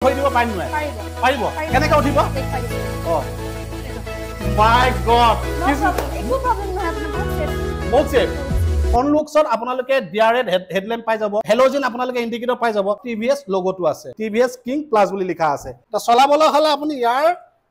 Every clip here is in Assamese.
হৈ দিব পাৰিম নাই পাৰিব কেনেকৈ উঠিব অ মাই গড একো প্ৰবলেম নহয় আপোনাৰ বহুত সেফ ফ্ৰন্ট লুকছত আপোনালোকে ডিআৰএড হেডল্যাম্প পাই যাব হেলোজেন আপোনালোকে ইন্ডিকেটৰ পাই যাব টিভিএস লোগোটো আছে টিভিএস কিং প্লাস বুলি লিখা আছে তো চলাবলৈ হলে আপুনি ইয়াৰ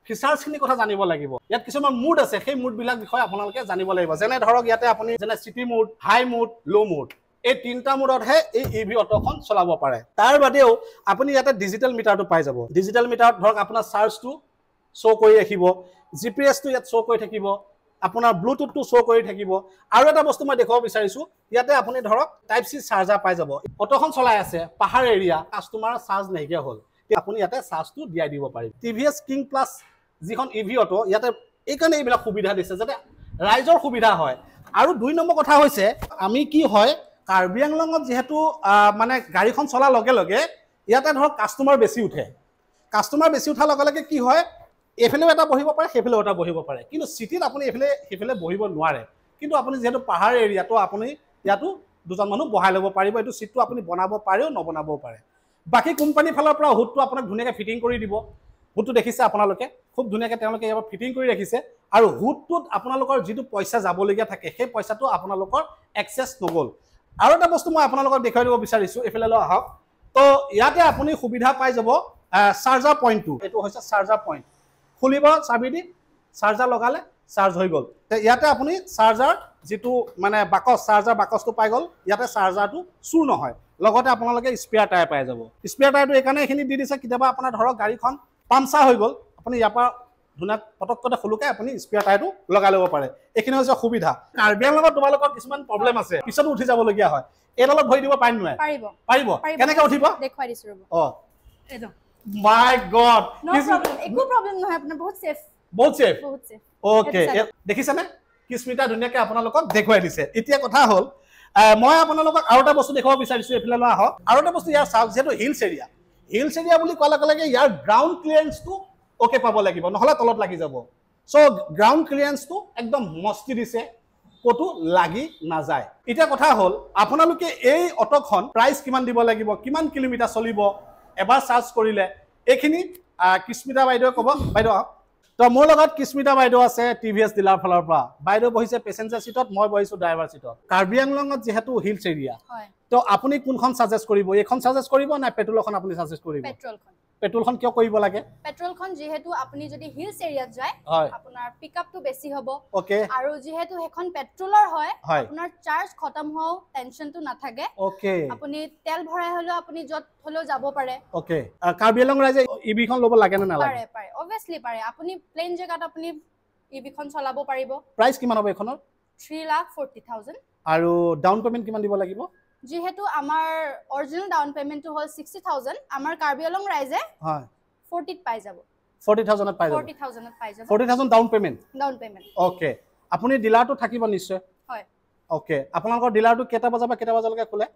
ফিচাৰ্ছ খিনি কথা জানিব লাগিব ইয়াত কিছুমান মুড আছে সেই মুড বিলাক বিষয় আপোনালোকে জানিব লাগিব যেনে ধৰক ইয়াতে আপুনি যেনে সিটি মুড হাই মুড লো মুড এই তিনটা মুডত হে এই ইভি অটোখন চলাব পাৰে তাৰ বাদেও আপুনি ইয়াতে ডিজিটেল মিটাৰটো পাই যাব ডিজিটেল মিটাৰত ধৰক আপোনাৰ চাৰ্জটো শো কৰি ৰাখিব জিপিএছটো ইয়াত শো কৰি থাকিব আপোনাৰ ব্লুটুথটো শো কৰি থাকিব আৰু এটা বস্তু মই দেখাব বিচাৰিছো ইয়াতে আপুনি ধৰক টাইপ সি চাৰ্জাৰ পাই যাব অটোখন চলাই আছে পাহাৰ এৰিয়া কাস্টমাৰ চাৰ্জ নাইকিয়া হ'ল আপুনি ইয়াতে চাৰ্জটো দিয়াই দিব পাৰিব টিভিএস কিং প্লাস যিখন ইভি অটো ইয়াতে এইকাৰণে এইবিলাক সুবিধা দিছে যাতে ৰাইজৰ সুবিধা হয় আৰু দুই নম্বৰ কথা হৈছে আমি কি হয় কাৰ্বি আংলঙত যেহেতু মানে গাড়ীখন চলা লগে লগে ইয়াতে ধৰক কাস্টমাৰ বেছি উঠে কাস্টমাৰ বেছি উঠাৰ লগে লগে কি হয় এফালেও এটা বহিব পাৰে সেফালেও এটা বহিব পাৰে কিন্তু সিটিত আপুনি এফালে সেফালে বহিব নোৱাৰে কিন্তু আপুনি যেহেতু পাহাৰ এৰিয়াটো আপুনি ইয়াতো দুজন মানুহ বহাই ল'ব পাৰিব এইটো সিটটো আপুনি বনাব পাৰেও নবনাবও পাৰে বাকি কোম্পানী ফালৰ পৰা হুডটো আপোনাক ধুনীয়াকৈ ফিটিং কৰি দিব হুডটো দেখিছে আপোনালোকে খুব ধুনীয়াকৈ তেওঁলোকে ইয়াৰ ফিটিং কৰি ৰাখিছে আৰু হুডটোত আপোনালোকৰ যিটো পইচা যাবলগীয়া থাকে সেই পইচাটো আপোনালোকৰ এক্সেছ নগ'ল আৰু এটা বস্তু মই আপোনালোকক দেখাই দিব বিচাৰিছো এফালে লৈ আহক তো ইয়াতে আপুনি সুবিধা পাই যাব চাৰ্জাৰ পইণ্টটো এইটো হৈছে চাৰ্জাৰ পইণ্ট খুলিব চাবি দি চাৰ্জাৰ লগালে চাৰ্জ হৈ গ'ল ইয়াতে আপুনি চাৰ্জাৰ যেটো মানে বাকস চাৰ্জাৰ বাকসটো পাই গ'ল ইয়াতে চাৰ্জাৰটো চুৰ নহয় লগতে আপোনালোকে স্পেয়াৰ টায়াৰ পাই যাব স্পেয়াৰ টায়াৰটো এখানে এখিনি দি দিছে কিবা আপোনাৰ ধৰক গাড়ীখন পামচাৰ হৈ গ'ল আপুনি ইয়াৰ পৰা ধুনা পটকতে খুলুকে আপুনি স্পেয়াৰ টায়াৰটো লগাই ল'ব পাৰে এখিনি হৈছে সুবিধা কাৰ্বি আংলঙত তোমালোকৰ কিছুমান প্ৰবলেম আছে পিছত উঠি যাবলগীয়া হয় এডালত ভৰি দিব পাৰিম নাই পাৰিব কেনেকৈ উঠিব দেখুৱাই দিছো ৰব অ এটো মাই গড একো প্ৰবলেম নহয় আপোনাৰ বহুত সেফ ওকে দেখিছানে কিস্মিতা ধুনীয়াকৈ আপোনালোকক দেখুৱাই দিছে এতিয়া কথা হ'ল মই আপোনালোকক আৰু এটা বস্তু দেখাব বিচাৰিছো এফালে লৈ আহক আৰু এটা বস্তু ইয়াৰ চাওক যেটো হিলছ এৰিয়া বুলি কোৱাৰ লগে লগে ইয়াৰ গ্ৰাউণ্ড ক্লিয়াৰেন্সটো ওকে পাব লাগিব নহলে তলত লাগি যাব সো গ্ৰাউণ্ড ক্লিয়াৰেন্সটো একদম মস্তি দিছে কতো লাগি নাযায় এতিয়া কথা হ'ল আপোনালোকে এই অটোখন প্ৰাইস কিমান দিব লাগিব কিমান কিলোমিটাৰ চলিব এবাৰ চাৰ্জ কৰিলে এইখিনি কিস্মিতা বাইদেউ ক'ব বাইদেউ তো মোৰ লগত কিস্মিতা বাইদেউ আছে টিভিএস ডিলাৰ ফালৰ পৰা বাইদেউ বহিছে পেসেঞ্জাৰ সিটত মই বহিছো ড্ৰাইভাৰ সিটত কাৰ্বি আংলঙত যেহেতু হিলছ এৰিয়া তো আপুনি কোনখন সাজেষ্ট কৰিব এইখন সাজেষ্ট কৰিব না পেট্ৰলখন আপুনি সাজেষ্ট কৰিব পেট্ৰলখন কিয় কৰিব লাগে পেট্ৰলখন যেহেতু আপুনি যদি হিলছ এৰিয়াত যায় আপোনাৰ পিকআপটো বেছি হ'ব ওকে আৰু যেহেতু এখন পেট্ৰলৰ হয় আপোনাৰ চাৰ্জ খতম হোৱা টেনচনটো নাথাকে ওকে আপুনি তেল ভৰাই হলো আপুনি যত হলো যাব পাৰে ওকে কাৰ্বি আংলং ৰাইজে ইভিখন ল'ব লাগে না নালাগে পাৰে অবভিয়াসলি পাৰে আপুনি প্লেন জেগাত আপুনি ইভিখন চলাব পাৰিব প্ৰাইস কিমান হ'ব এখনৰ 3,40,000 আৰু ডাউন পেমেন্ট কিমান দিব লাগিব যেহেতু আমাৰ অৰিজিনাল ডাউন পেমেন্টটো হল 60,000 আমাৰ কাৰ্বি আংলং ৰাইজে হয় 40 ত পাই যাব 40,000 ত পাই যাব 40,000 ত পাই যাব 40,000 ডাউন পেমেন্ট ওকে আপুনি ডিলাৰটো থাকিব নিশ্চয় হয় ওকে আপোনালোকৰ ডিলাৰটো কেটা বজা বা কেটা বজালৈকে খোলে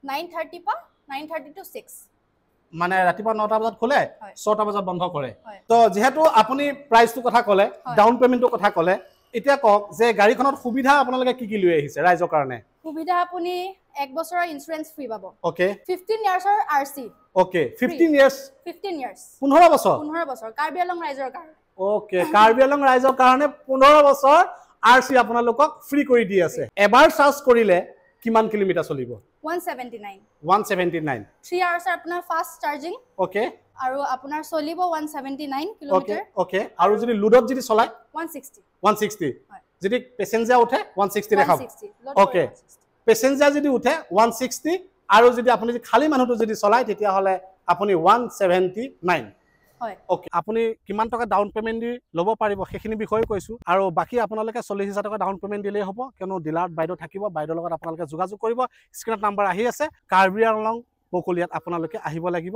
9:30 পা 9:30 to 6 মানে ৰাতিপুৱা 9টা বজাত খোলে 6টা বজাত বন্ধ কৰে তো যেহেতু আপুনি প্ৰাইসটো কথা ক'লে ডাউন পেমেন্টৰ কথা ক'লে এতিয়া কক যে গাড়ীখনত সুবিধা আপোনালোকে কি লৈ আহিছে ৰাইজৰ কাৰণে সুবিধা আপুনি 1 বছৰৰ ইন্সুৰেন্স ফ্ৰী পাব ওকে 15 ইয়াৰ্ছৰ আৰসি ওকে 15 ইয়াৰ্ছ 15 বছৰ কাৰ্বি আংলং ৰাইজৰ কাৰণে ওকে কাৰ্বি আংলং ৰাইজৰ কাৰণে 15 বছৰ আৰসি আপোনালোকক ফ্ৰী কৰি দি আছে এবাৰ চাৰ্জ কৰিলে কিমান কিলোমিটাৰ চলিব 179 3 আৱাৰ্ছ আপোনাৰ ফাষ্ট চাৰ্জিং ওকে আৰু আপোনাৰ চলিব 179 কিলোমিটাৰ ওকে আৰু যদি লুডত যদি চলাই 160 যদি পেসেঞ্জাৰ উঠে 160 দেখাব ওকে পেসেঞ্জাৰ যদি উঠে 160 আৰু যদি আপুনি খালি মানুহটো যদি চলাই তেতিয়া হলে আপুনি 179 হয় ওকে আপুনি কিমান টকা ডাউন পেমেন্ট দি লব পাৰিব সেইখিনি বিষয়ে কৈছো আৰু বাকি আপোনালোকে 40,000 টকা ডাউন পেমেন্ট দিলেই হ'ব কিয়নো ডিলাৰত বাইদেউ থাকিব বাইদেউৰ লগত আপোনালোকে যোগাযোগ কৰিব স্ক্ৰিনত নাম্বাৰ আহি আছে কাৰ্বি আংলং বকলিয়াত আপোনালোকে আহিব লাগিব